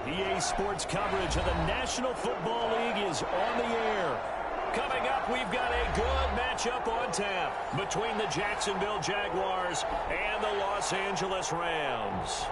EA Sports coverage of the National Football League is on the air. Coming up, we've got a good matchup on tap between the Jacksonville Jaguars and the Los Angeles Rams.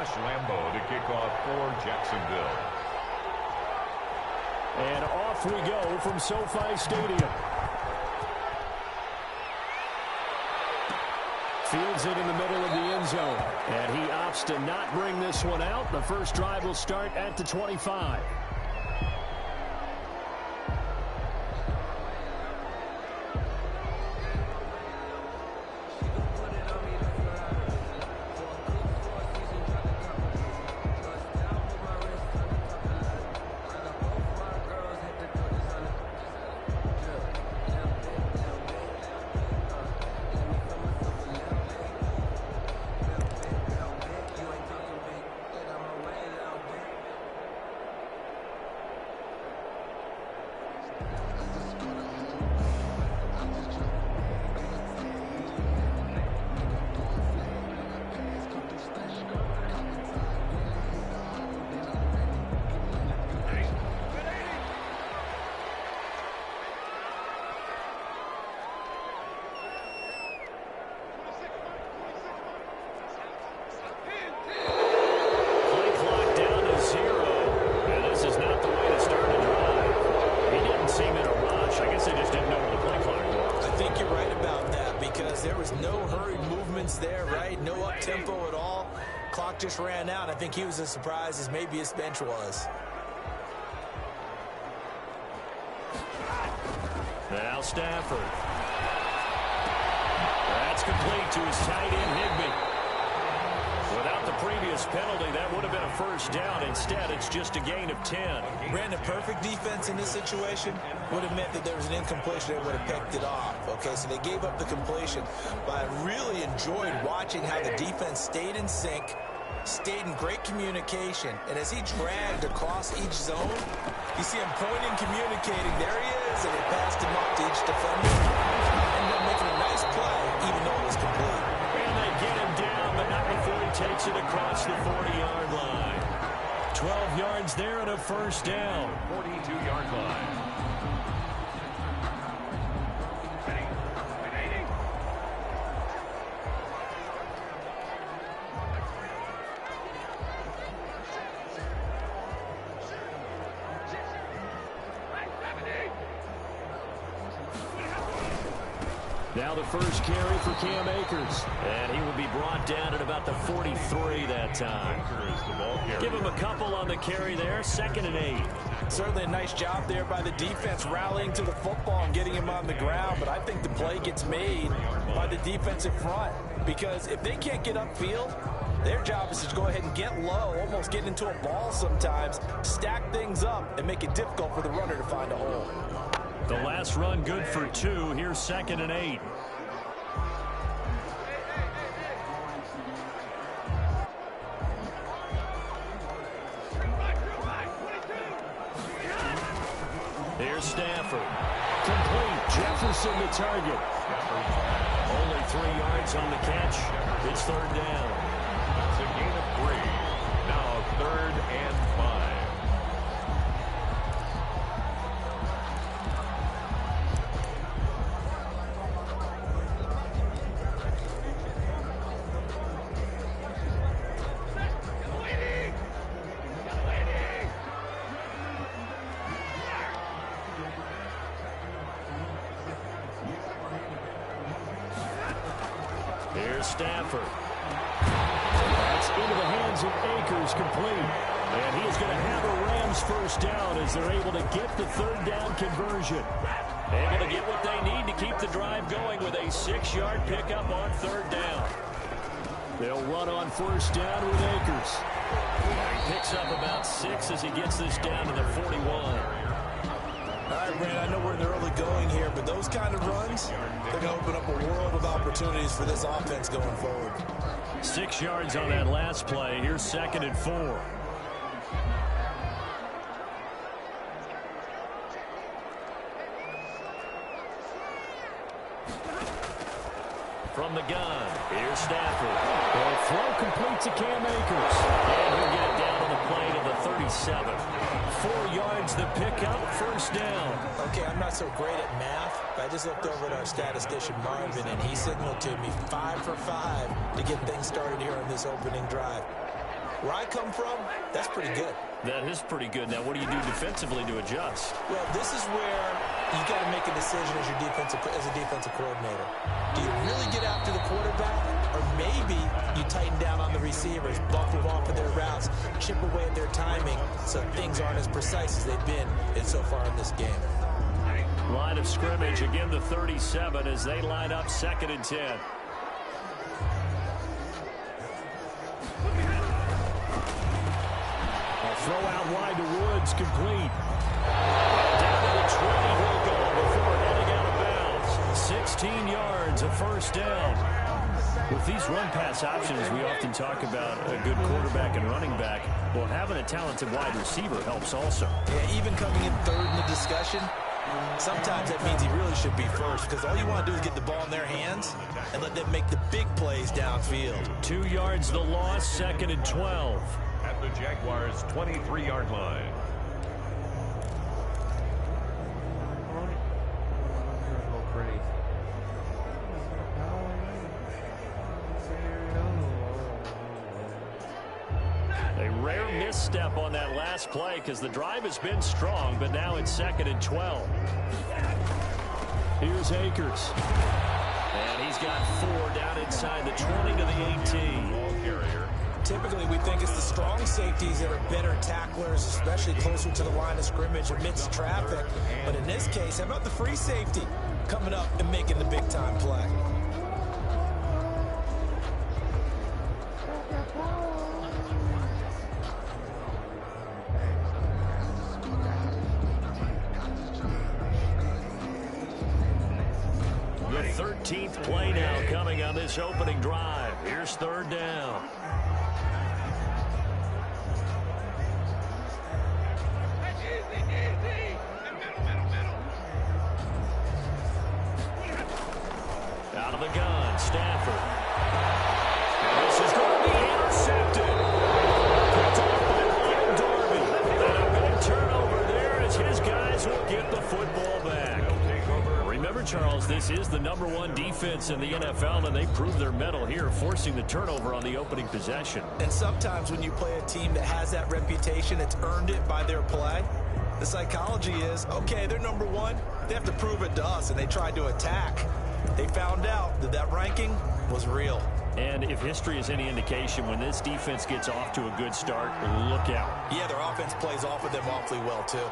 Lambo to kick off for Jacksonville. And off we go from SoFi Stadium. Fields it in the middle of the end zone. And he opts to not bring this one out. The first drive will start at the 25. Just ran out. I think he was as surprised as maybe his bench was. Now Stafford. That's complete to his tight end, Higbee. Without the previous penalty, that would have been a first down. Instead, it's just a gain of 10. Ran a perfect defense in this situation. Would have meant that there was an incompletion that would have picked it off. Okay, so they gave up the completion. But I really enjoyed watching how the defense stayed in sync, stayed in great communication, and as he dragged across each zone, you see him pointing, communicating. There he is, and he passed him off to each defender. Ended up making a nice play, even though it was complete. And they get him down, but not before he takes it across the 40-yard line. 12 yards there and a first down. 42-yard line. Now the first carry for Cam Akers. And he will be brought down at about the 43 that time. Give him a couple on the carry there. 2nd and 8. Certainly a nice job there by the defense rallying to the football and getting him on the ground. But I think the play gets made by the defensive front. Because if they can't get upfield, their job is to go ahead and get low, almost get into a ball sometimes, stack things up, and make it difficult for the runner to find a hole. The last run good for 2. Here's 2nd and 8. Here's Stafford. Complete. Jefferson the target. Only 3 yards on the catch. It's 3rd down. It's a gain of 3. Now 3rd and 5. Stafford. That's into the hands of Akers, complete. And he is going to have a Rams first down as they're able to get the 3rd down conversion. Able to get what they need to keep the drive going with a 6-yard pickup on 3rd down. They'll run on 1st down with Akers. He picks up about 6 as he gets this down to the 41. All right, Brandon, I know we're in the early going here, but those kind of runs, they're going to open up a world of opportunities for this offense going forward. 6 yards on that last play. Here's 2nd and 4. From the gun, here's Stafford. The throw complete to Cam Akers. And he'll get it down on the play to the 37. 4 yards the pickup, 1st down. Okay, I'm not so great at math, but I just looked over at our statistician Marvin, and he signaled to me 5 for 5 to get things started here on this opening drive. Where I come from, that's pretty good. That is pretty good. Now, what do you do defensively to adjust? Well, this is where you got to make a decision as a defensive coordinator. Do you really get after the quarterback, or maybe you tighten down on the receivers, buff them off of their routes, chip away at their timing, so things aren't as precise as they've been so far in this game. Line of scrimmage, again the 37 as they line up 2nd and 10. Throw out wide to Woods, complete. Down to the 20 he'll go before heading out of bounds. 16 yards, a 1st down. With these run-pass options, we often talk about a good quarterback and running back. Well, having a talented wide receiver helps also. Yeah, even coming in 3rd in the discussion, sometimes that means he really should be 1st, because all you want to do is get the ball in their hands and let them make the big plays downfield. 2 yards the loss, 2nd and 12. At the Jaguars' 23-yard line. A rare misstep on that last play because the drive has been strong, but now it's 2nd and 12. Here's Akers. And he's got 4 down inside the 20 to the 18. Ball carrier. Typically, we think it's the strong safeties that are better tacklers, especially closer to the line of scrimmage amidst traffic. But in this case, how about the free safety coming up and making the big-time play? The 13th play now coming on this opening drive. Here's 3rd down. Out of the gun, Stafford. And this is going to be intercepted. Picked off by Ryan Darby. And a big turnover there as his guys will get the football back. Remember, Charles, this is the #1 defense in the NFL, and they proved their mettle here, forcing the turnover on the opening possession. And sometimes when you play a team that has that reputation, it's earned it by their play. The psychology is, okay, they're #1. They have to prove it to us, and they tried to attack. They found out that that ranking was real. And if history is any indication, when this defense gets off to a good start, look out. Yeah, their offense plays off of them awfully well, too.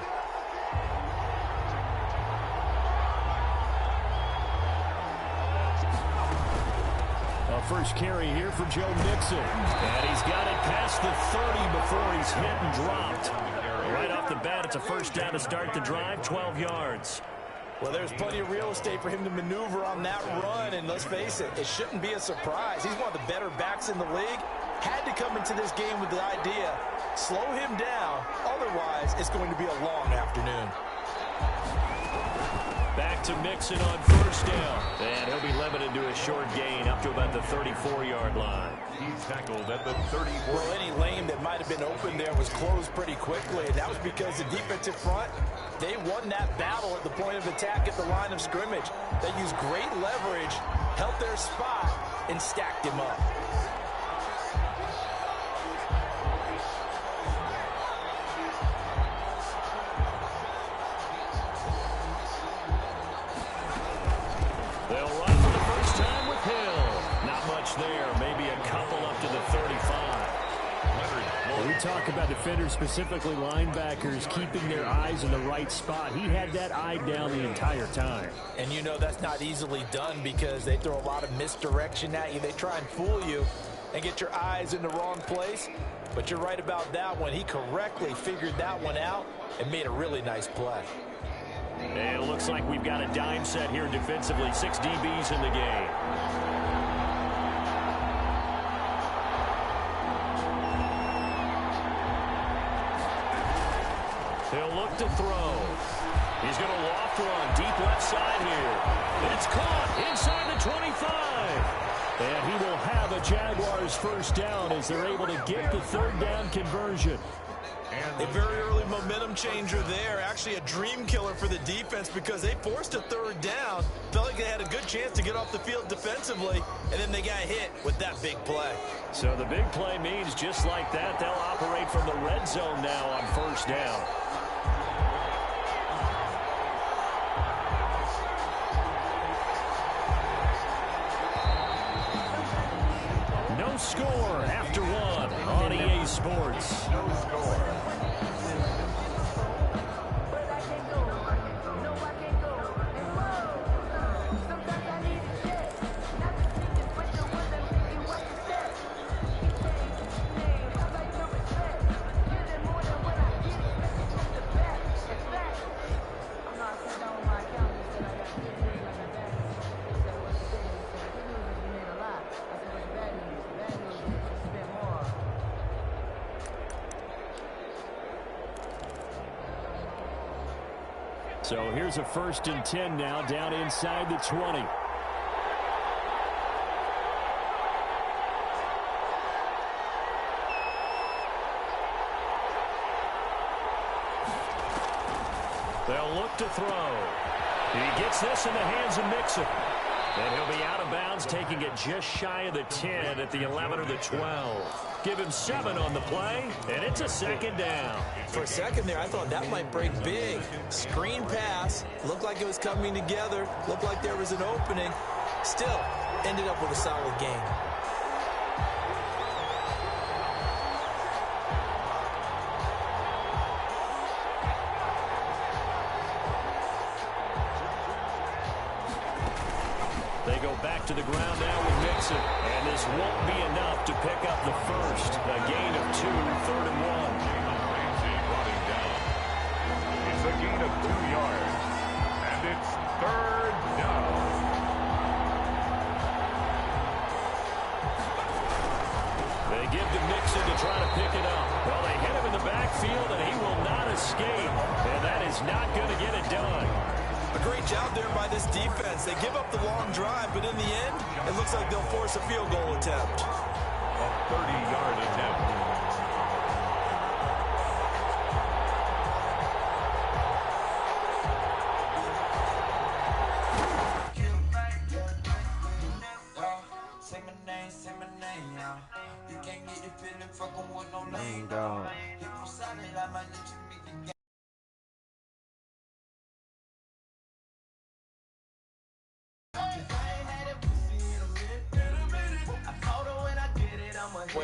First carry here for Joe Mixon. And he's got it past the 30 before he's hit and dropped. Right off the bat, it's a 1st down to start the drive, 12 yards. Well, there's plenty of real estate for him to maneuver on that run, and let's face it, it shouldn't be a surprise. He's one of the better backs in the league. Had to come into this game with the idea, slow him down, otherwise it's going to be a long afternoon. Back to Mixon on 1st down. And he'll be limited to a short gain up to about the 34-yard line. He's tackled at the 34. Well, any lane that might have been open there was closed pretty quickly, and that was because the defensive front, they won that battle at the point of attack at the line of scrimmage. They used great leverage, held their spot, and stacked him up. They'll run for the first time with Hill. Not much there. Maybe a couple up to the 35. We talk about defenders, specifically linebackers, keeping their eyes in the right spot. He had that eye down the entire time. And you know that's not easily done because they throw a lot of misdirection at you. They try and fool you and get your eyes in the wrong place. But you're right about that one. He correctly figured that one out and made a really nice play. And it looks like we've got a dime set here defensively. 6 DBs in the game. He'll look to throw. He's going to loft one deep left side here. And it's caught inside the 25. And he will have a Jaguars first down as they're able to get the third down conversion. A very early momentum changer there. Actually a dream killer for the defense because they forced a third down. Felt like they had a good chance to get off the field defensively, and then they got hit with that big play. So the big play means just like that, they'll operate from the red zone now on first down. No score after one on EA Sports. No score. So here's a 1st and 10 now down inside the 20. They'll look to throw. He gets this in the hands of Mixon. And he'll be out of bounds, taking it just shy of the 10 at the 11 or the 12. Give him 7 on the play, and it's a 2nd down. For a second there, I thought that might break big. Screen pass, looked like it was coming together, looked like there was an opening. Still, ended up with a solid game. They go back to the ground now with Mixon. And this won't be enough to pick up the first. A gain of 2, 3rd and 1. Ramsey brought him down. It's a gain of 2 yards. And it's 3rd down. They give to Mixon to try to pick it up. Well, they hit him in the backfield, and he will not escape. And that is not going to get it done. A great job there by this defense. They give up the long drive, but in the end, it looks like they'll force a field goal attempt. A 30-yard attempt.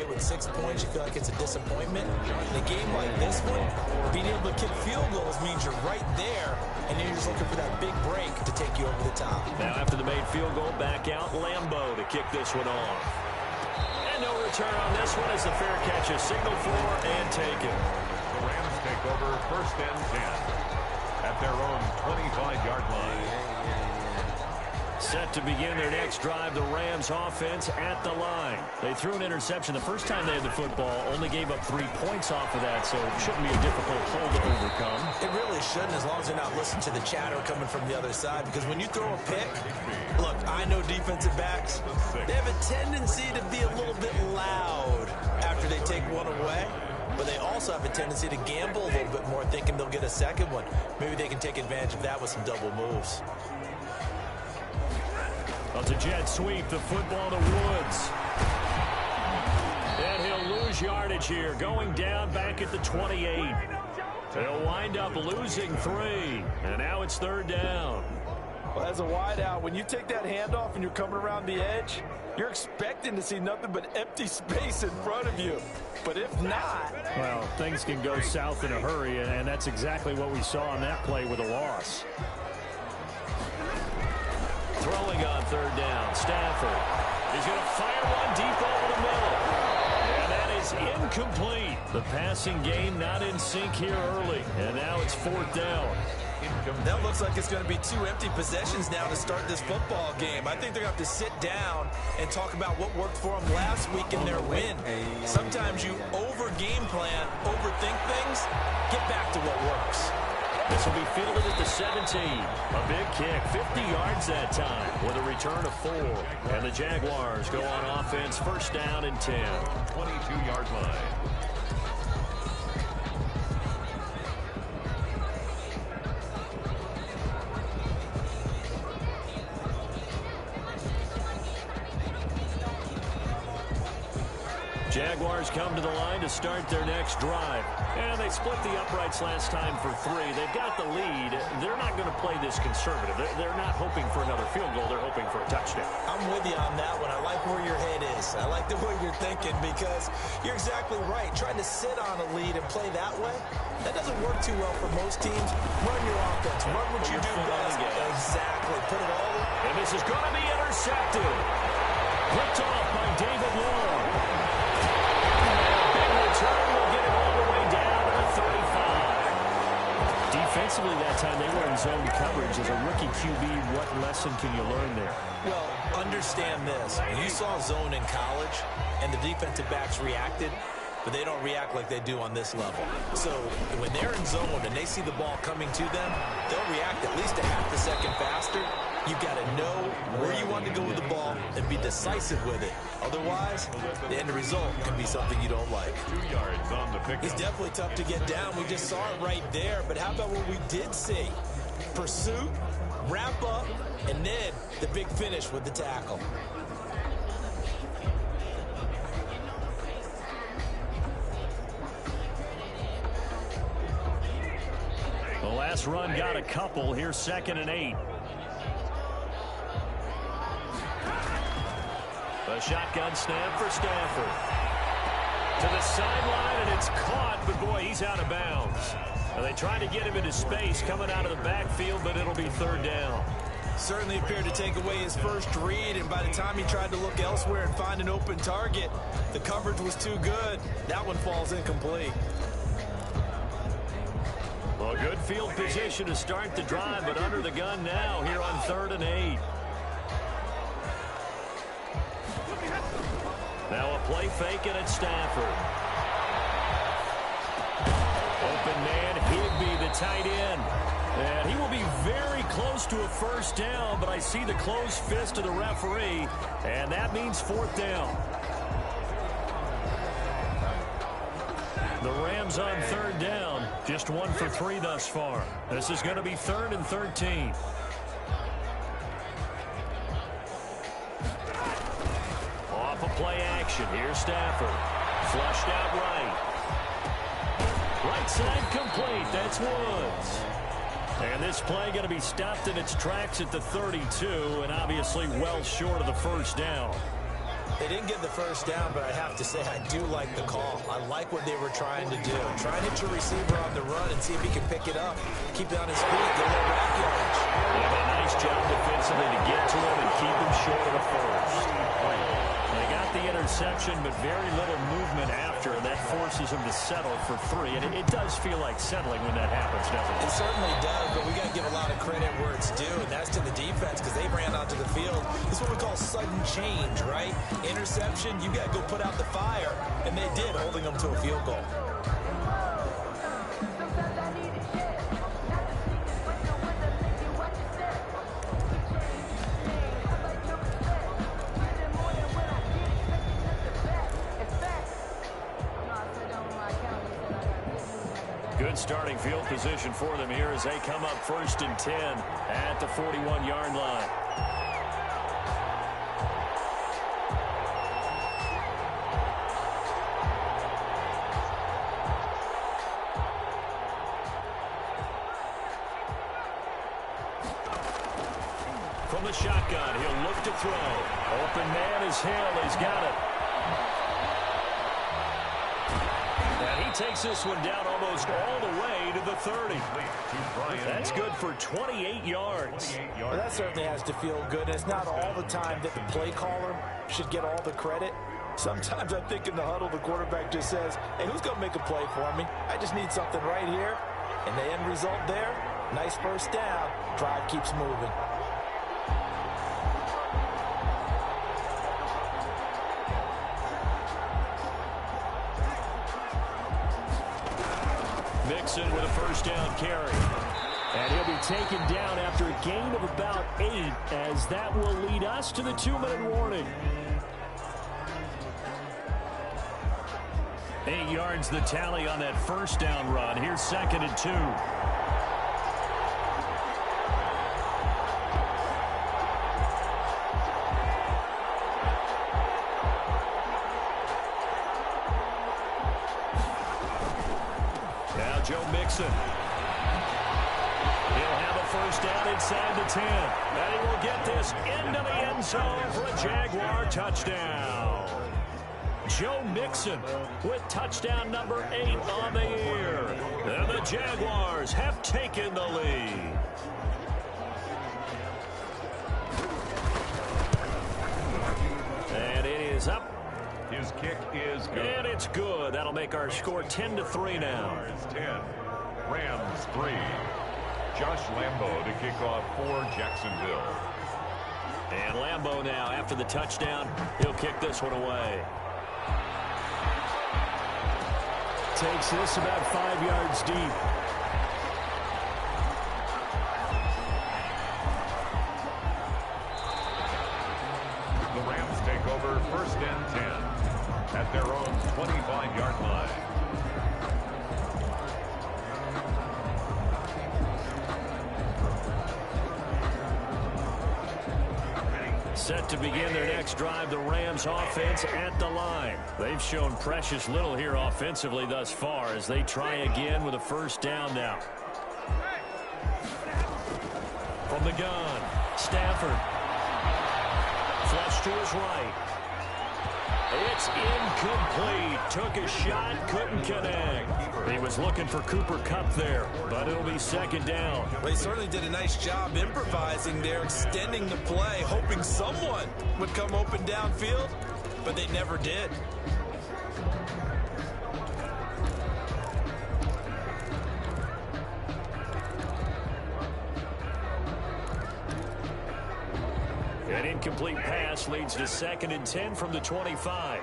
With 6 points, you feel like it's a disappointment. In a game like this one, being able to kick field goals means you're right there, and you're just looking for that big break to take you over the top. Now after the made field goal, back out Lambeau to kick this one off. And no return on this one as the fair catch is signaled for and taken. The Rams take over 1st and 10 at their own 25-yard line. Set to begin their next drive, the Rams offense at the line. They threw an interception the first time they had the football, only gave up 3 points off of that, so it shouldn't be a difficult hole to overcome. It really shouldn't, as long as they're not listening to the chatter coming from the other side, because when you throw a pick, look, I know defensive backs, they have a tendency to be a little bit loud after they take one away, but they also have a tendency to gamble a little bit more, thinking they'll get a second one. Maybe they can take advantage of that with some double moves. Well, it's a jet sweep, the football to Woods. And he'll lose yardage here, going down back at the 28. They'll wind up losing 3, and now it's 3rd down. Well, as a wideout, when you take that handoff and you're coming around the edge, you're expecting to see nothing but empty space in front of you. But if not... Well, things can go south in a hurry, and that's exactly what we saw on that play with a loss. Throwing on 3rd down, Stafford. He's going to fire one deep over the middle. And that is incomplete. The passing game not in sync here early. And now it's 4th down. That looks like it's going to be 2 empty possessions now to start this football game. I think they're going to have to sit down and talk about what worked for them last week in their win. Sometimes you over-game plan, overthink things, get back to what works. This will be fielded at the 17. A big kick, 50 yards that time with a return of 4. And the Jaguars go on offense, first down and 10. 22-yard line. Jaguars come to the line to start their next drive. And they split the uprights last time for 3. They've got the lead. They're not going to play this conservative. They're not hoping for another field goal. They're hoping for a touchdown. I'm with you on that one. I like where your head is. I like the way you're thinking because you're exactly right. Trying to sit on a lead and play that way, that doesn't work too well for most teams. Run your offense. Run what you do best. Exactly. Put it all in. And this is going to be intercepted. Picked off by David Long. Return will get it all the way down to the 35. Defensively that time they were in zone coverage. As a rookie QB, what lesson can you learn there? Well, understand this. You saw zone in college, and the defensive backs reacted, but they don't react like they do on this level. So when they're in zone and they see the ball coming to them, they'll react at least a half a second faster. You've got to know where you want to go with the ball and be decisive with it. Otherwise, the end result can be something you don't like. 2 yards on the pickup. It's definitely tough to get down. We just saw it right there. But how about what we did see? Pursuit, wrap up, and then the big finish with the tackle. The last run got a couple. Here's 2nd and 8. A shotgun snap for Stafford. To the sideline, and it's caught, but boy, he's out of bounds. And they tried to get him into space coming out of the backfield, but it'll be 3rd down. Certainly appeared to take away his first read, and by the time he tried to look elsewhere and find an open target, the coverage was too good. That one falls incomplete. Well, good field position to start the drive, but under the gun now here on 3rd and 8. Now a play fake, and it's Stafford. Open man, Higbee, the tight end. And he will be very close to a first down, but I see the closed fist of the referee, and that means 4th down. The Rams on 3rd down, just 1 for 3 thus far. This is going to be 3rd and 13. Off a play action. Here's Stafford. Flushed out right. Right side complete. That's Woods. And this play going to be stopped in its tracks at the 32, and obviously well short of the first down. They didn't get the first down, but I have to say I do like the call. I like what they were trying to do. Try and hit your receiver on the run and see if he can pick it up. Keep it on his feet, get a little rack yardage. Yeah, a nice job defensively to get to him and keep him short of the first. They got the interception, but very little movement after, and that forces him to settle for 3. And it does feel like settling when that happens, doesn't it? It certainly does, but we got to give a lot of credit where it's due, and that's to the defense because they ran onto the field. This is what we call sudden change, right? Interception, you got to go put out the fire, and they did, holding them to a field goal. Good starting field position for them here as they come up 1st and 10 at the 41-yard line. From the shotgun, he'll look to throw. Open man is Hill. He's got it. And he takes this one down almost all the way to the 30. That's good for 28 yards. Well, that certainly has to feel good. And it's not all the time that the play caller should get all the credit. Sometimes I think in the huddle, the quarterback just says, hey, who's going to make a play for me? I just need something right here. And the end result there, Nice first down. Drive keeps moving. Mixon with a first down carry. And he'll be taken down after a gain of about 8, as that will lead us to the 2-minute warning. 8 yards the tally on that first down run. Here's 2nd and 2. Now Joe Mixon. He'll have a first down inside the 10. And he will get this into the end zone for a Jaguar touchdown. Joe Mixon with touchdown number 8 on the year. And the Jaguars have taken the lead. And it is up. His kick is good. And it's good. That'll make our score 10-3 now. 10. Rams 3. Josh Lambo to kick off for Jacksonville. And Lambo now, after the touchdown, he'll kick this one away. Takes this about 5 yards deep. The Rams take over 1st and 10 at their own 25-yard line. Set to begin their next drive, the Rams offense at the line. They've shown precious little here offensively thus far as they try again with a first down now. From the gun, Stafford. Flush to his right. It's incomplete. Took a shot, couldn't connect. He was looking for Cooper Kupp there, but it'll be 2nd down. They certainly did a nice job improvising there, extending the play, hoping someone would come open downfield, but they never did. An incomplete pass leads to 2nd and 10 from the 25.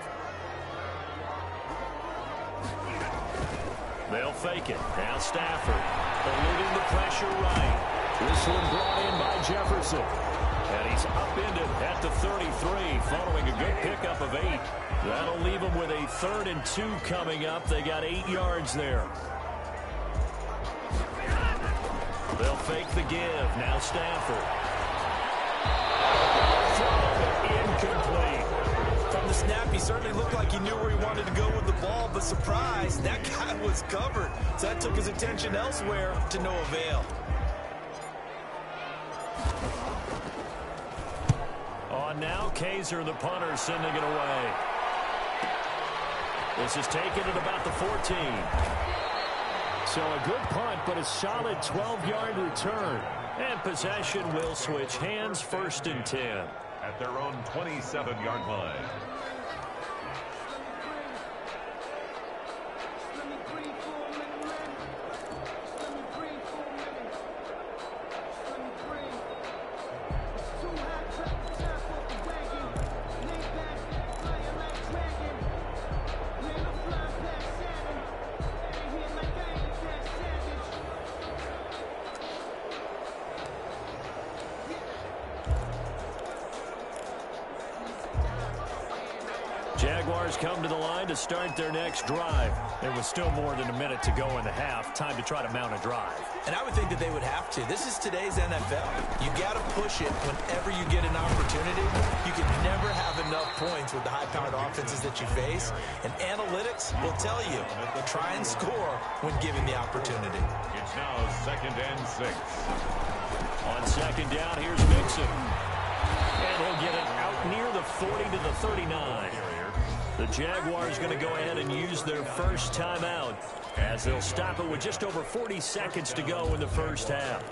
They'll fake it. Now Stafford eluding the pressure right. This one brought in by Jefferson. And he's upended at the 33 following a good pickup of 8. That'll leave them with a 3rd and 2 coming up. They got 8 yards there. They'll fake the give. Now Stafford. Incomplete. From the snap, he certainly looked like he knew where he wanted to go with the ball, but surprise, that guy was covered. So that took his attention elsewhere to no avail. On now, Kaiser, the punter, sending it away. This is taken at about the 14. So a good punt, but a solid 12-yard return. And possession will switch hands, 1st and 10. At their own 27-yard line. Jaguars come to the line to start their next drive. There was still more than a minute to go in the half. Time to try to mount a drive. And I would think that they would have to. This is today's NFL. You got to push it whenever you get an opportunity. You can never have enough points with the high-powered offenses that you face. And analytics will tell you, try and score when given the opportunity. It's now 2nd and 6. On 2nd down, here's Mixon. And he'll get it out near the 40 to the 39. The Jaguars going to go ahead and use their first timeout as they'll stop it with just over 40 seconds to go in the first half.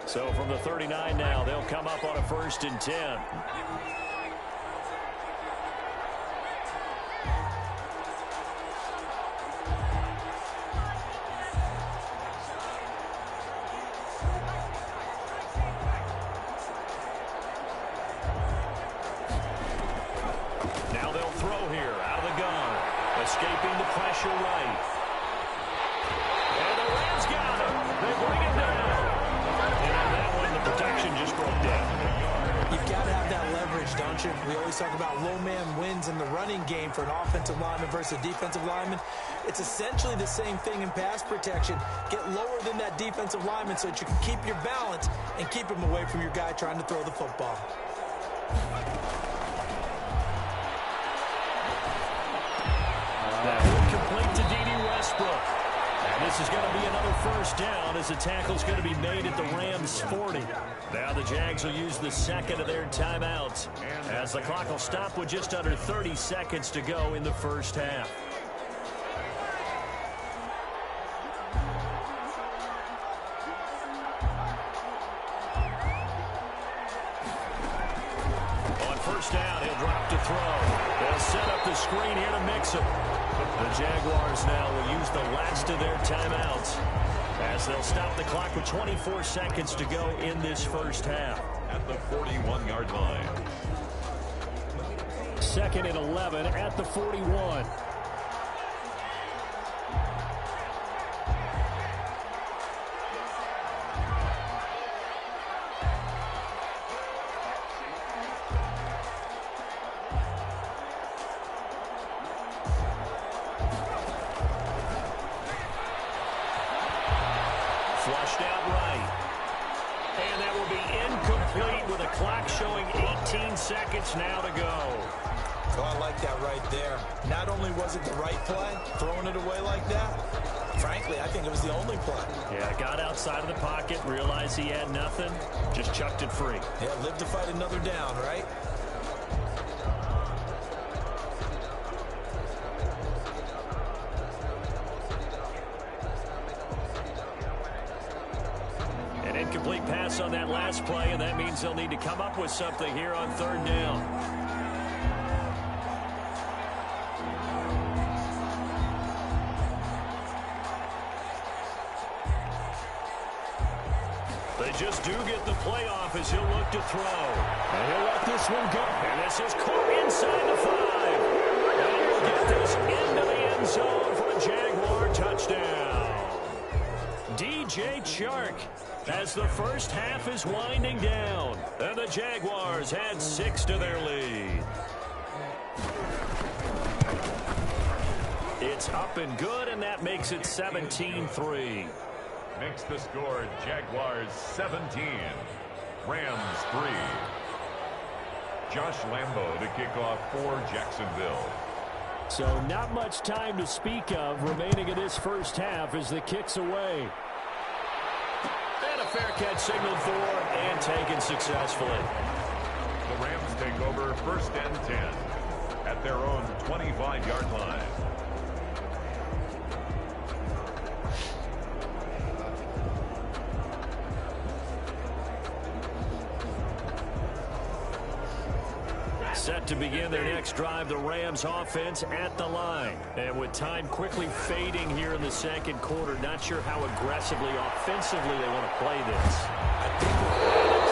So from the 39 now, they'll come up on a 1st and 10. escaping the pressure right. And the Rams got him. They bring him down. And on that one, the protection just broke down. You've got to have that leverage, don't you? We always talk about low man wins in the running game for an offensive lineman versus a defensive lineman. It's essentially the same thing in pass protection. Get lower than that defensive lineman so that you can keep your balance and keep him away from your guy trying to throw the football. That one complete to D.D. Westbrook. And this is going to be another first down as the tackle's going to be made at the Rams' 40. Now the Jags will use the second of their timeouts as the clock will stop with just under 30 seconds to go in the first half. On first down, he'll drop to throw. They'll set up the screen here to mix him. The Jaguars now will use the last of their timeouts as they'll stop the clock with 24 seconds to go in this first half. At the 41-yard line. Second and 11 at the 41. Flushed out right. And that will be incomplete with a clock showing 18 seconds now to go. Oh, I like that right there. Not only was it the right play, throwing it away like that, frankly, I think it was the only play. Yeah, got outside of the pocket, realized he had nothing, just chucked it free. Yeah, live to fight another down, right? An incomplete pass on that last play, and that means they'll need to come up with something here on third down. They just do get the play off as he'll look to throw. And he'll let this one go. And this is caught inside the 5. And he'll get this into the end zone for a Jaguar touchdown. DJ Chark as the first half is winding down. And the Jaguars add 6 to their lead. It's up and good, and that makes it 17-3. Makes the score Jaguars 17, Rams 3. Josh Lambo to kick off for Jacksonville. So not much time to speak of remaining in this first half as the kick's away. And a fair catch signaled for and taken successfully. The Rams take over first and 10 at their own 25-yard line. Set to begin their next drive, the Rams offense at the line. And with time quickly fading here in the second quarter, not sure how aggressively, offensively they want to play this. The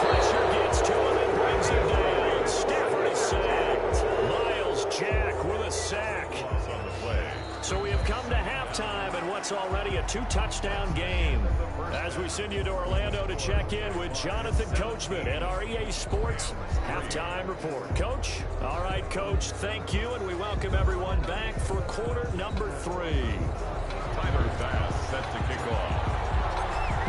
pressure gets to him and brings him down. Stafford is sacked. Miles Jack with a sack. On the play. So we have come to halftime in what's already a 2-touchdown game. As we send you to Orlando to check in with Jonathan Coachman at our EA Sports Halftime Report. Coach? All right, Coach, thank you, and we welcome everyone back for quarter number 3. Tyler Bass set to kick off.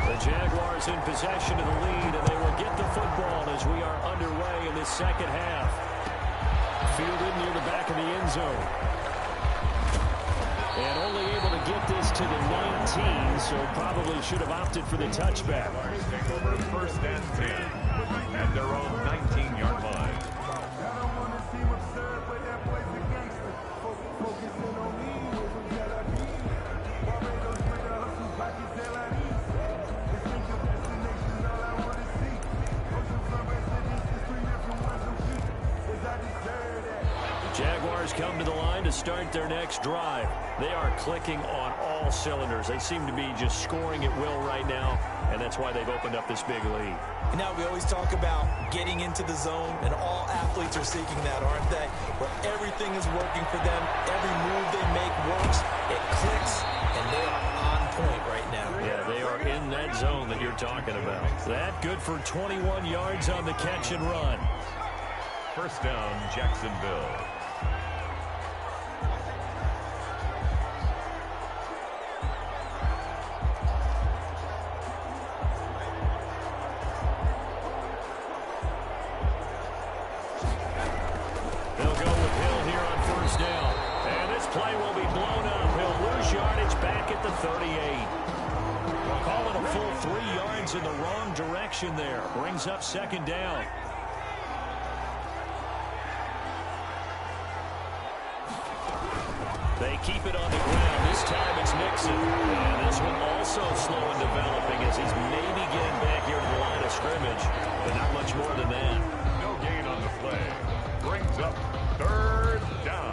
The Jaguars in possession of the lead, and they will get the football as we are underway in this second half. Fielded near the back of the end zone. And only able to get this to the 19, so probably should have opted for the touchback. Take over first and 10 at their own 19-yard line. Jaguars come to the line to start their next drive. They are clicking on all cylinders. They seem to be just scoring at will right now. and that's why they've opened up this big lead. And now we always talk about getting into the zone, and all athletes are seeking that, aren't they? Where everything is working for them, every move they make works, it clicks, and they are on point right now. Yeah, they are in that zone that you're talking about. That good for 21 yards on the catch and run. First down, Jacksonville. They'll go with Hill here on first down. And this play will be blown up. He'll lose yardage back at the 38. We'll call it a full 3 yards in the wrong direction there. Brings up second down. They keep it on the ground. This time it's Nixon. And this one also slow in developing as he's maybe getting back here to the line of scrimmage, but not much more than that. No gain on the play. Brings up third down.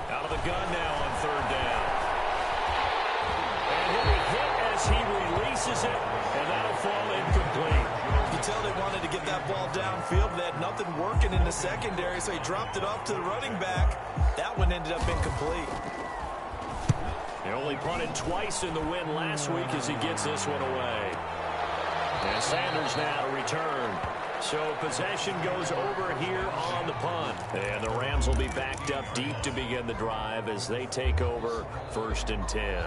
Out of the gun now on third down. And he'll be hit as he releases it, and that'll fall incomplete. You can tell they wanted to get that ball downfield. They had nothing working in the secondary, so he dropped it off to the running back. That one ended up incomplete. He only punted twice in the win last week as he gets this one away. And Sanders now to return. So possession goes over here on the punt. And the Rams will be backed up deep to begin the drive as they take over first and 10.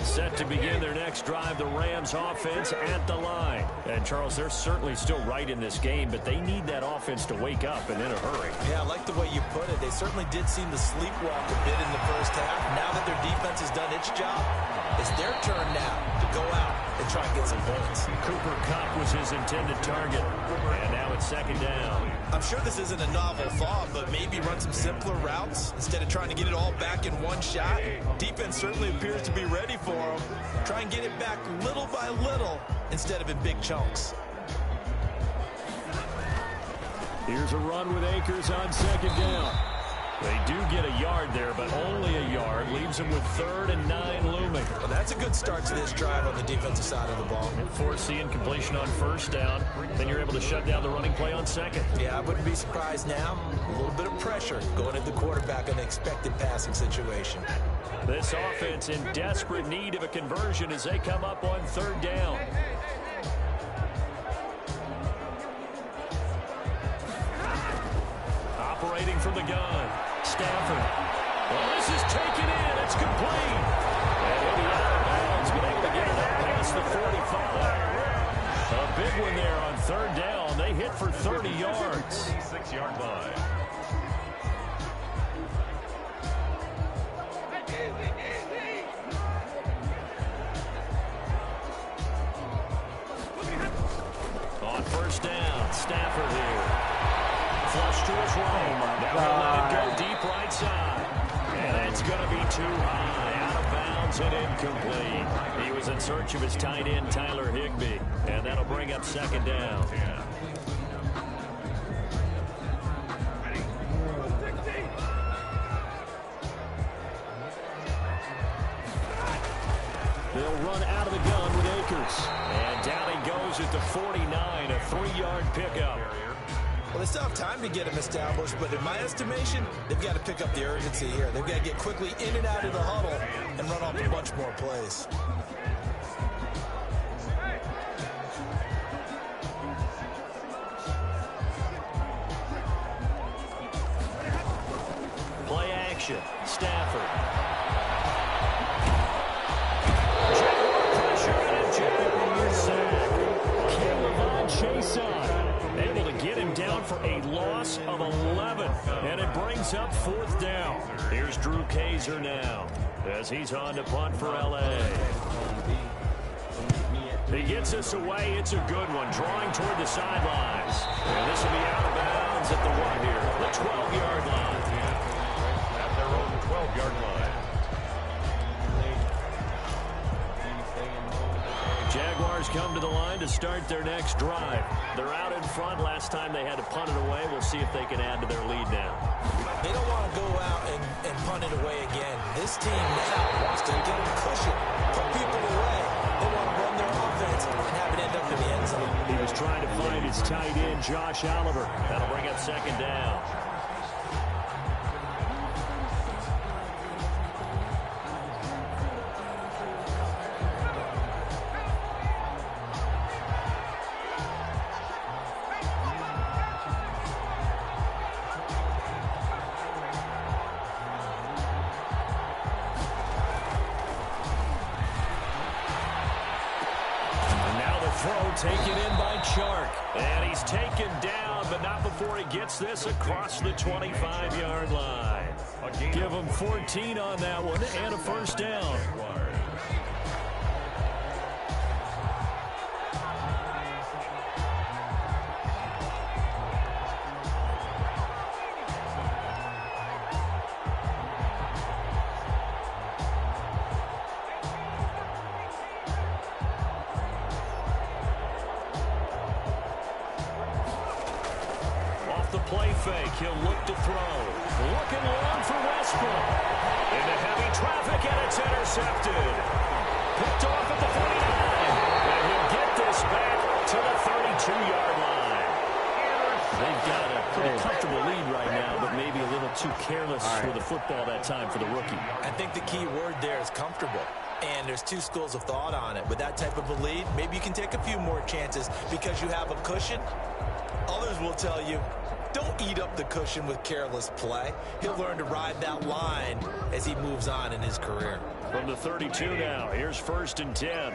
Set to begin their next drive, the Rams offense at the line. And Charles, they're certainly still right in this game, but they need that offense to wake up and in a hurry. Yeah, I like the way you put it. They certainly did seem to sleepwalk a bit in the first half. Now that their defense has done its job, it's their turn now to go out and try and get some points. Cooper Kupp was his intended target, and now it's second down. I'm sure this isn't a novel thought, but maybe run some simpler routes instead of trying to get it all back in one shot. Defense certainly appears to be ready for them. Try and get it back little by little instead of in big chunks. Here's a run with Akers on second down. They do get a yard there, but only a yard. Leaves them with 3rd and 9 looming. Well, that's a good start to this drive on the defensive side of the ball. And force the incompletion on first down. Then you're able to shut down the running play on second. Yeah, I wouldn't be surprised now. A little bit of pressure going at the quarterback on the expected passing situation. This offense in desperate need of a conversion as they come up on third down. Operating from the gun, Stafford. Well, this is taken in. It's complete. And he'll be out of bounds, but able to get it up past the 45. A big one there on third down. They hit for 30 yards. 6-yard line. On first down, Stafford here. Flush to his right. Now he'll let it go deep right side. And it's going to be too high. Out of bounds and incomplete. He was in search of his tight end, Tyler Higbee. And that'll bring up second down. They'll run out of the gun with Akers. And down he goes at the 49, a 3-yard pickup. Well, they still have time to get him established, but in my estimation, they've got to pick up the urgency here. They've got to get quickly in and out of the huddle and run off a bunch more plays. Play action. Stafford. Pressure and a Jaguar sack. Chason able to get him down for a loss of 11. And it brings up 4th down. Here's Drew Kaiser now as he's on to punt for L.A. He gets us away. It's a good one. Drawing toward the sidelines. And this will be out of bounds at the 1 here. The 12-yard line. At their own 12-yard line. Jaguars come to the line to start their next drive. They're out in front. Last time they had to punt it away. We'll see if they can add to their lead now. They don't want to go out and punt it away again. This team now wants to get a cushion, put people away. They want to run their offense and have it end up in the end zone. He was trying to find his tight end, Josh Oliver. That'll bring up 2nd down. Taken in by Chark. And he's taken down, but not before he gets this across the 25-yard line. Give him 14 on that one and a 1st down. Fake. He'll look to throw. Looking long for Westbrook. Into heavy traffic, and it's intercepted. Picked off at the 49. And he'll get this back to the 32-yard line. They've got a pretty comfortable lead right now, but maybe a little too careless with the football that time for the rookie. I think the key word there is comfortable. And there's 2 schools of thought on it. With that type of a lead, maybe you can take a few more chances because you have a cushion. Others will tell you, don't eat up the cushion with careless play. He'll learn to ride that line as he moves on in his career. From the 32 now, here's 1st and 10.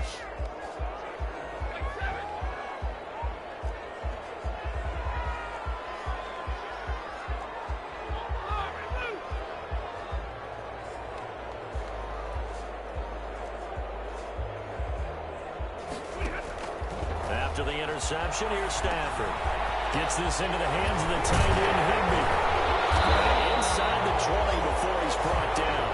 After the interception, here's Stafford. Gets this into the hands of the tight end, Higbee. Inside the 20 before he's brought down.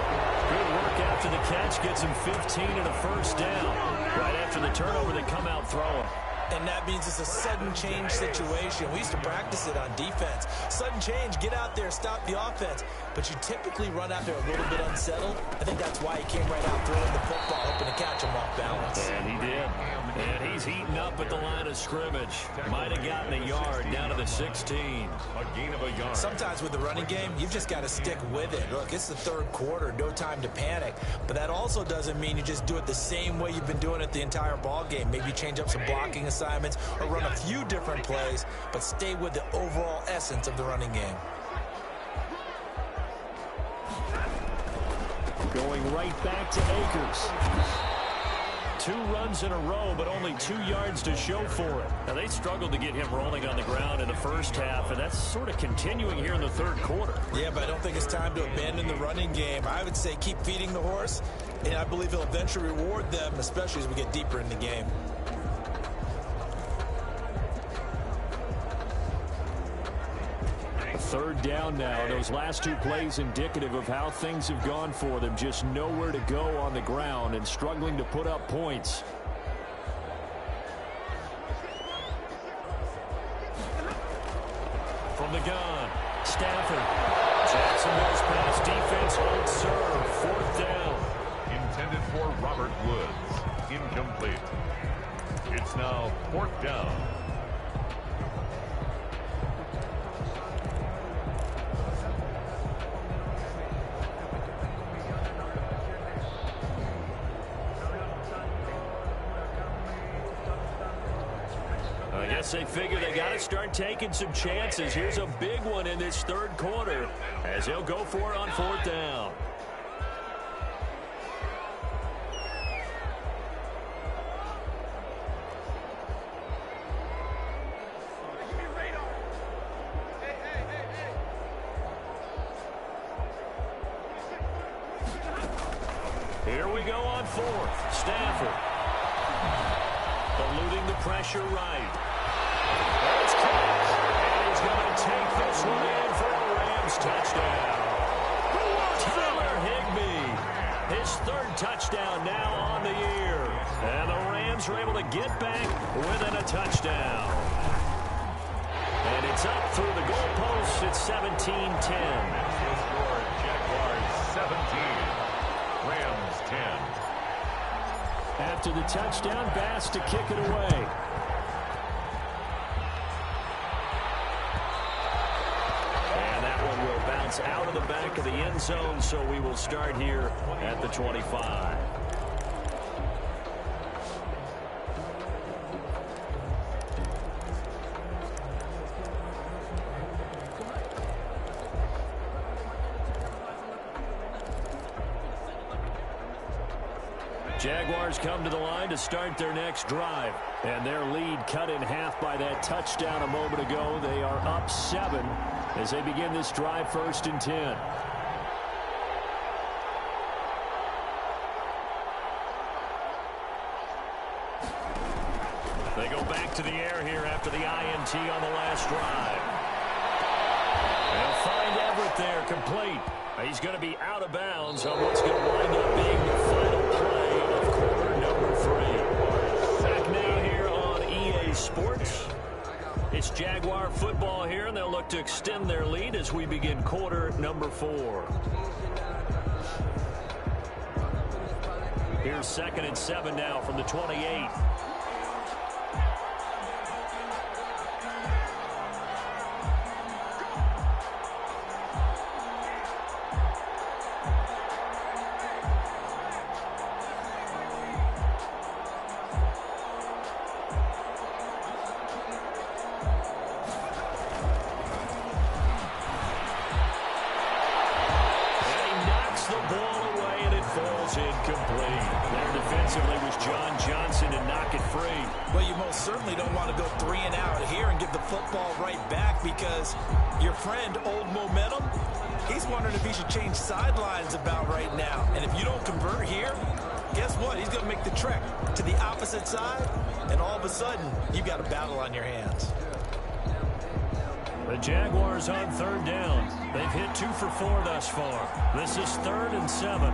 Good work after the catch. Gets him 15 and a 1st down. Right after the turnover, they come out throwing. And that means it's a sudden change situation. We used to practice it on defense. Sudden change, get out there, stop the offense. But you typically run out there a little bit unsettled. I think that's why he came right out throwing the football, hoping to catch him off balance. And he did. And he's heating up at the line of scrimmage. Might have gotten a yard down to the 16. A gain of a yard. Sometimes with the running game, you've just got to stick with it. Look, it's the 3rd quarter, no time to panic. But that also doesn't mean you just do it the same way you've been doing it the entire ball game. Maybe change up some blocking assignments or run a few different plays, but stay with the overall essence of the running game. Going right back to Akers. 2 runs in a row, but only 2 yards to show for it. Now, they struggled to get him rolling on the ground in the first half, and that's sort of continuing here in the 3rd quarter. Yeah, but I don't think it's time to abandon the running game. I would say keep feeding the horse, and I believe he'll eventually reward them, especially as we get deeper in the game. Third down now. Those last 2 plays indicative of how things have gone for them. Just nowhere to go on the ground and struggling to put up points. From the gun, Stafford. Jacksonville's pass defense holds serve. 4th down. Intended for Robert Woods. Incomplete. It's now 4th down. I guess they figure they got to start taking some chances. Here's a big one in this 3rd quarter as he'll go for it on 4th down. we go on fourth. Stafford. Eluding the pressure right. It's caught. And he's going to take this one in for a Rams touchdown. Tyler Higbee. His third touchdown now on the year. And the Rams are able to get back within a touchdown. And it's up through the goalposts. It's 17-10. Jaguars 17. Rams 10. After the touchdown, Bass to kick it away. And that one will bounce out of the back of the end zone, so we will start here at the 25. Jaguars come to the line to start their next drive. And their lead cut in half by that touchdown a moment ago. They are up 7 as they begin this drive, 1st and 10. They go back to the air here after the INT on the last drive. They'll find Everett there, complete. He's going to be out of bounds on what's going to wind up being the final play of quarter number 3. Back now here on EA Sports. It's Jaguar football here, and they'll look to extend their lead as we begin quarter number 4. Here's 2nd and 7 now from the 28. Certainly don't want to go 3 and out here and give the football right back, because your friend, Old Momentum, he's wondering if he should change sidelines about right now. And if you don't convert here, guess what? He's going to make the trek to the opposite side, and all of a sudden, you've got a battle on your hands. The Jaguars on 3rd down. They've hit 2 for 4 thus far. This is 3rd and 7.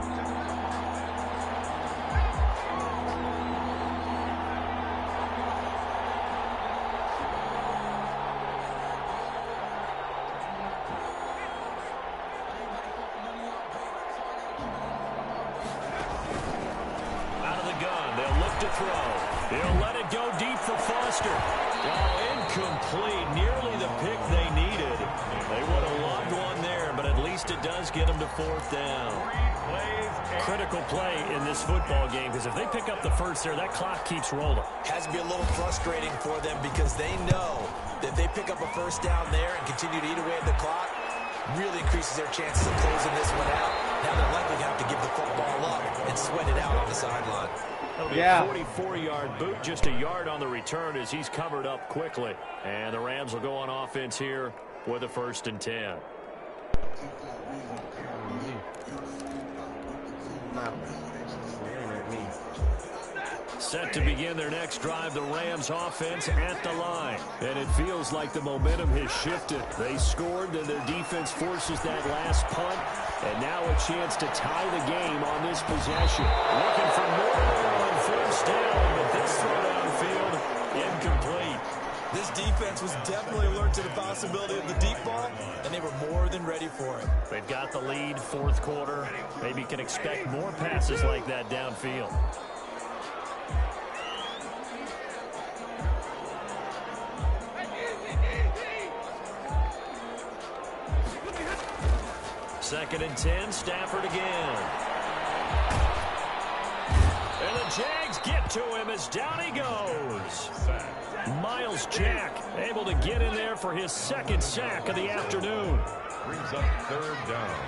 He'll let it go deep for Foster. Oh, incomplete. Nearly the pick they needed. They would have loved one there, but at least it does get them to 4th down. Critical play in this football game, because if they pick up the first there, that clock keeps rolling. Has to be a little frustrating for them, because they know that if they pick up a first down there and continue to eat away at the clock, really increases their chances of closing this one out. Now they're likely to have to give the football up and sweat it out on the sideline. That'll be a 44-yard boot, just a yard on the return as he's covered up quickly. And the Rams will go on offense here with a 1st and 10. Set to begin their next drive, the Rams offense at the line. And it feels like the momentum has shifted. They scored, then their defense forces that last punt. And now a chance to tie the game on this possession. Looking for more on 1st down, but this throw downfield, incomplete. This defense was definitely alert to the possibility of the deep ball, and they were more than ready for it. They've got the lead, 4th quarter. Maybe can expect more passes like that downfield. Second and 10, Stafford again. And the Jags get to him as down he goes. Miles Jack able to get in there for his 2nd sack of the afternoon. Brings up 3rd down.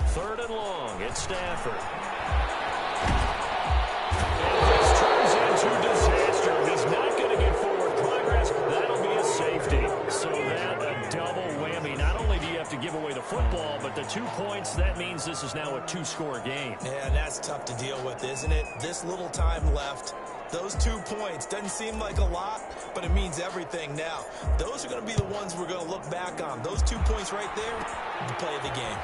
Third and long, it's Stafford. And this turns into disaster. He's not going to get forward progress. That'll be a safety. So that a double whammy. Not only do you have to give give away the football, but the 2 points, that means this is now a two-score game. Yeah, that's tough to deal with, isn't it? This little time left. Those 2 points doesn't seem like a lot, but it means everything now. Those are going to be the ones we're going to look back on. Those 2 points right there, the play of the game.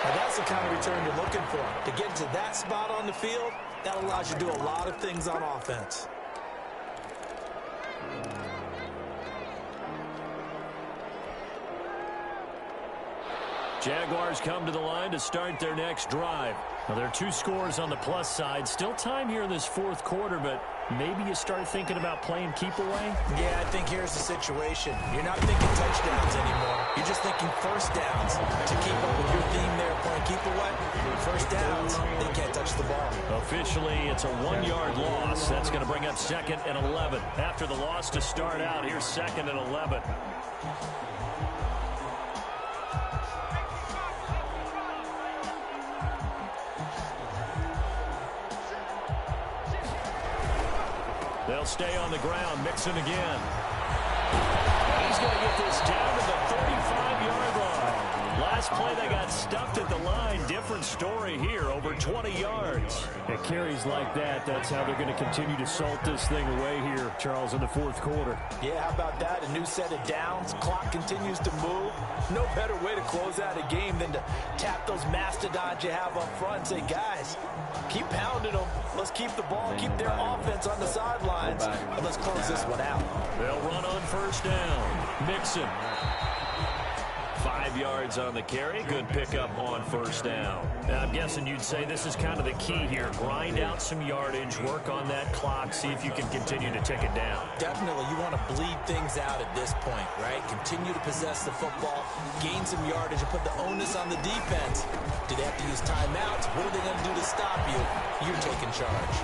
Now that's the kind of return you're looking for. To get to that spot on the field, that allows you to do a lot of things on offense. Jaguars come to the line to start their next drive. Now, there are 2 scores on the plus side. Still time here in this fourth quarter, but maybe you start thinking about playing keep away? Yeah, I think here's the situation. You're not thinking touchdowns anymore. You're just thinking first downs. To keep up with your theme there, playing keep away, first downs, they can't touch the ball. Officially, it's a 1-yard loss. That's going to bring up 2nd and 11. After the loss to start out, here's 2nd and 11. They'll stay on the ground. Mixon again. He's going to get this down to the 35-yard line. Last play, they got stuffed at the line. Different story here, over 20 yards. It carries like that. That's how they're going to continue to salt this thing away here, Charles, in the fourth quarter. Yeah, how about that? A new set of downs. Clock continues to move. No better way to close out a game than to tap those mastodons you have up front and say, guys, keep pounding them. Let's keep the ball, keep their offense on the sidelines, and let's close this one out. They'll run on first down. Mixon. 5 yards on the carry. Good pickup on first down. Now, I'm guessing you'd say this is kind of the key here. Grind out some yardage, work on that clock, see if you can continue to tick it down. Definitely, you want to bleed things out at this point, right? Continue to possess the football, gain some yardage, and put the onus on the defense. Do they have to use timeouts? What are they going to do to stop you? You're taking charge.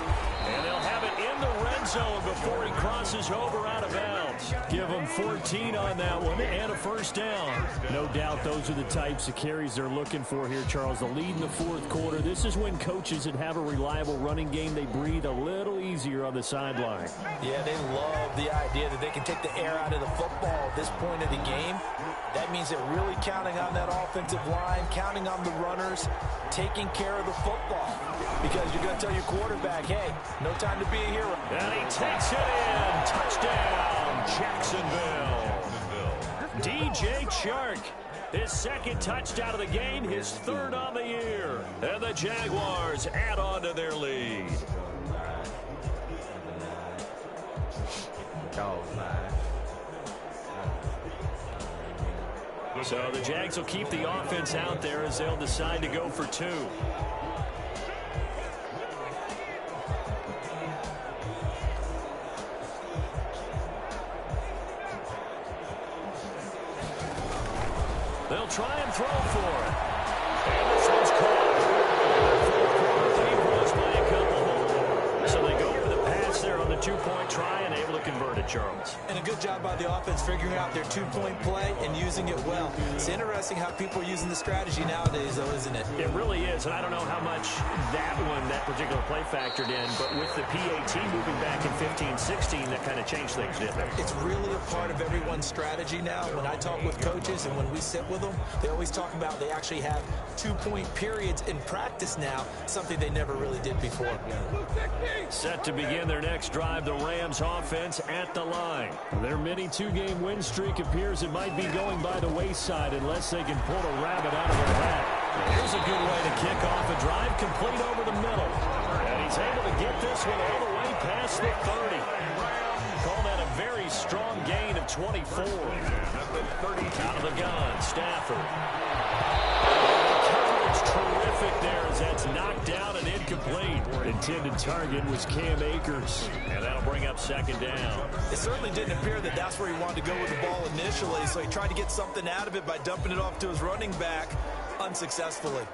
And they'll have it in the red zone before he crosses over out of bounds. Give them 14 on that one and a first down. No doubt those are the types of carries they're looking for here, Charles. The lead in the fourth quarter. This is when coaches that have a reliable running game, they breathe a little easier on the sideline. Yeah, they love the idea that they can take the air out of the football at this point of the game. That means they're really counting on that offensive line, counting on the runners, taking care of the football. Because you're going to tell your quarterback, hey, no time to be a hero. And he takes it in. Touchdown, Jacksonville. DJ Chark, his 2nd touchdown of the game, his 3rd on the year. And the Jaguars add on to their lead. So the Jags will keep the offense out there as they'll decide to go for 2. They'll try and throw for it. And this one's caught. Lead was by a couple more. So they go for the pass there on the 2-point try and able to convert it, Charles. And a good job by the offense figuring out their 2-point play and using it well. It's interesting how people are using the strategy nowadays, though, isn't it? It really is, and I don't know how much that particular play factored in, but with the PAT moving back in 15-16, that kind of changed things, didn't it? It's really a part of everyone's strategy now. When I talk with coaches and when we sit with them, they always talk about they actually have 2-point periods in practice now, something they never really did before. Set to begin their next drive, the Rams offense at the line. Their mini 2-game win streak appears it might be going by the wayside unless they can pull a rabbit out of their hat. Here's a good way to kick off a drive, complete over the middle. And he's able to get this one all the way past the 30. Call that a very strong gain of 24. Out of the gun, Stafford. Coverage terrific there as that's knocked down and incomplete. Intended target was Cam Akers. And that'll bring up 2nd down. It certainly didn't appear that that's where he wanted to go with the ball initially, so he tried to get something out of it by dumping it off to his running back unsuccessfully.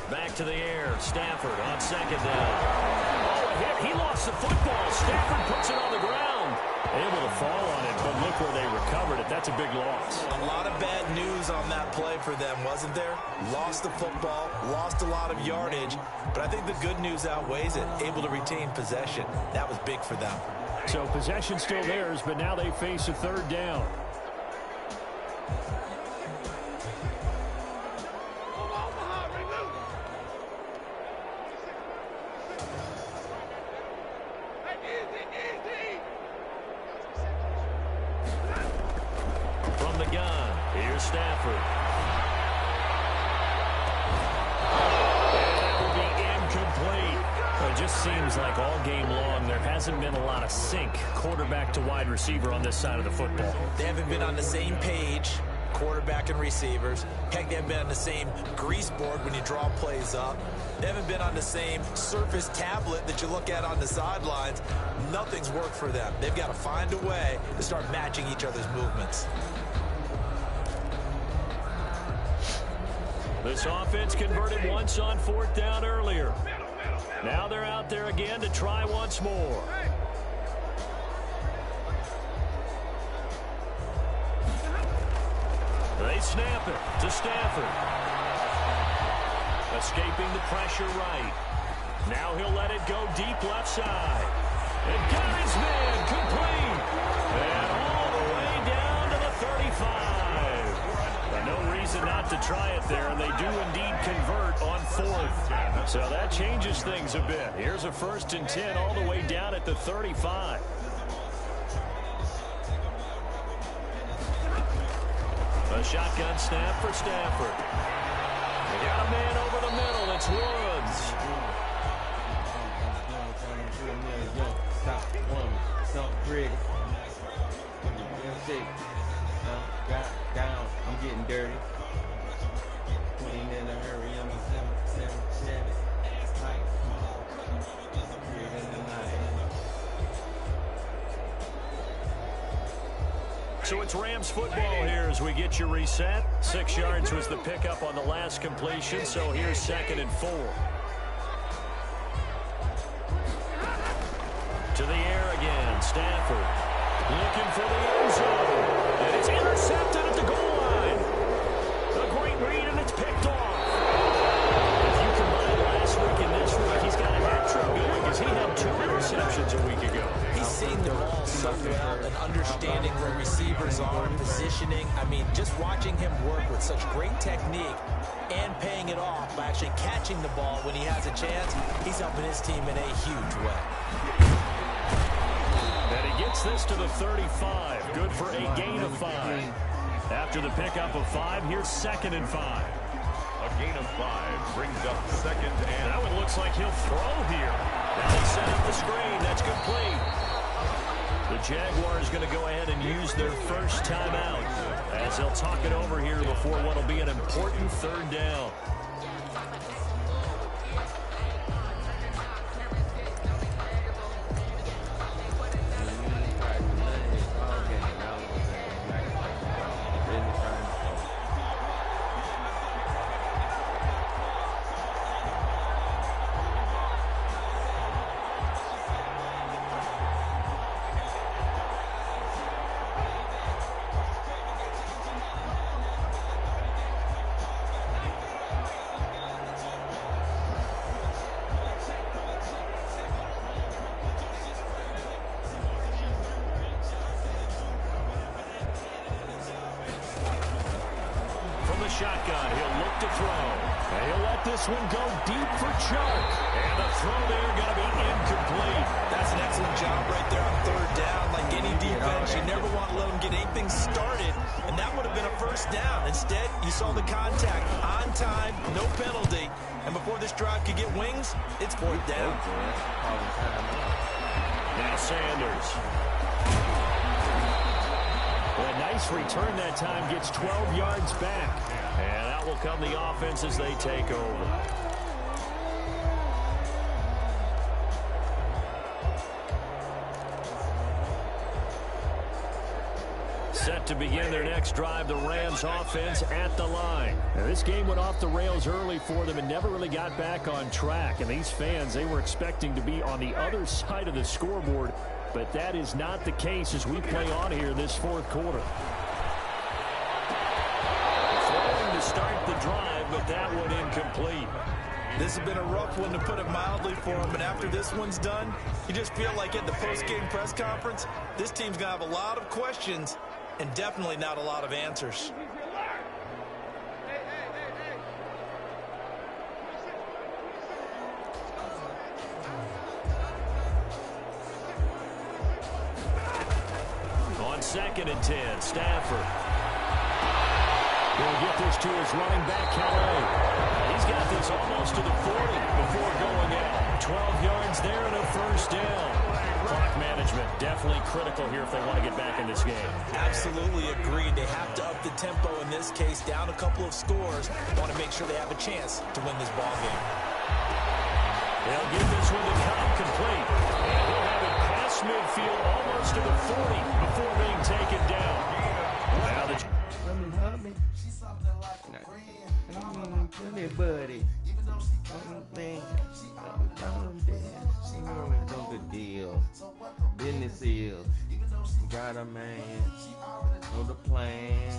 Back to the air. Stafford on 2nd down. Oh, a hit. He lost the football. Stafford puts it on the ground. Able to fall on it, but look where they recovered it. That's a big loss. A lot of bad news on that play for them, wasn't there? Lost the football, lost a lot of yardage, but I think the good news outweighs it. Able to retain possession. That was big for them. So possession still theirs, but now they face a third down. From the gun, here's Stafford. And that will be incomplete. It just seems like all game long there hasn't been a lot of sync quarterback to wide receiver on this side of the football. They haven't been on the same page, quarterback and receivers. Heck, they haven't been on the same grease board when you draw plays up. They haven't been on the same surface tablet that you look at on the sidelines. Nothing's worked for them. They've got to find a way to start matching each other's movements. This offense converted once on fourth down earlier. Now they're out there again to try once more. They snap it to Stafford. Escaping the pressure right. Now he'll let it go deep left side. And got his man complete. And all the way down to the 35. No reason not to try it there, and they do indeed convert on fourth. So that changes things a bit. Here's a 1st and 10 all the way down at the 35. A shotgun snap for Stafford. They got a man over the middle. It's Woods. I'm getting dirty. 20 in a hurry. I'm a 777. So it's Rams football here as we get you reset. 6 yards was the pickup on the last completion, so here's 2nd and 4. To the air again, Stafford looking for the end zone. And it's intercepted at the goal line. A great read, and it's picked off. If you combine last week and this week, he's got a hat trick going because he had 2 interceptions a week ago. He's seen the ball so well and understanding where receivers are, positioning. I mean, just watching him work with such great technique and paying it off by actually catching the ball when he has a chance, he's helping his team in a huge way. And he gets this to the 35. Good for a gain of 5. After the pickup of 5, here's 2nd and 5. A gain of 5 brings up 2nd and... That one looks like he'll throw here. Now they set up the screen. That's complete. The Jaguars going to go ahead and use their first timeout as they'll talk it over here before what will be an important 3rd down. Shotgun, he'll look to throw. And he'll let this one go deep for Chuck. And the throw there going to be incomplete. That's an excellent job right there on 3rd down. Like any defense, you never want to let them get anything started. And that would have been a 1st down. Instead, you saw the contact on time, no penalty. And before this drive could get wings, it's 4th down. Now Sanders. Well, a nice return that time, gets 12 yards back. And out will come the offense as they take over. Set to begin their next drive, the Rams offense at the line. Now, this game went off the rails early for them and never really got back on track. And these fans, they were expecting to be on the other side of the scoreboard But that is not the case as we play on here this fourth quarter. Throwing to start the drive, but that one incomplete. This has been a rough one, to put it mildly, for him. And after this one's done, you just feel like at the post-game press conference, this team's going to have a lot of questions and definitely not a lot of answers. On 2nd and 10, Stafford. He'll get this to his running back, Kelly. He's got this almost to the 40 before going out. 12 yards there and a first down. Clock management definitely critical here if they want to get back in this game. Absolutely agreed. They have to up the tempo in this case, down a couple of scores. Want to make sure they have a chance to win this ball game. They'll give this one to Cobb, complete. And he'll have it past midfield almost to the 40 before being taken down. Now the... Come here, buddy. No good deal. Business is. Got a man. Know the plan.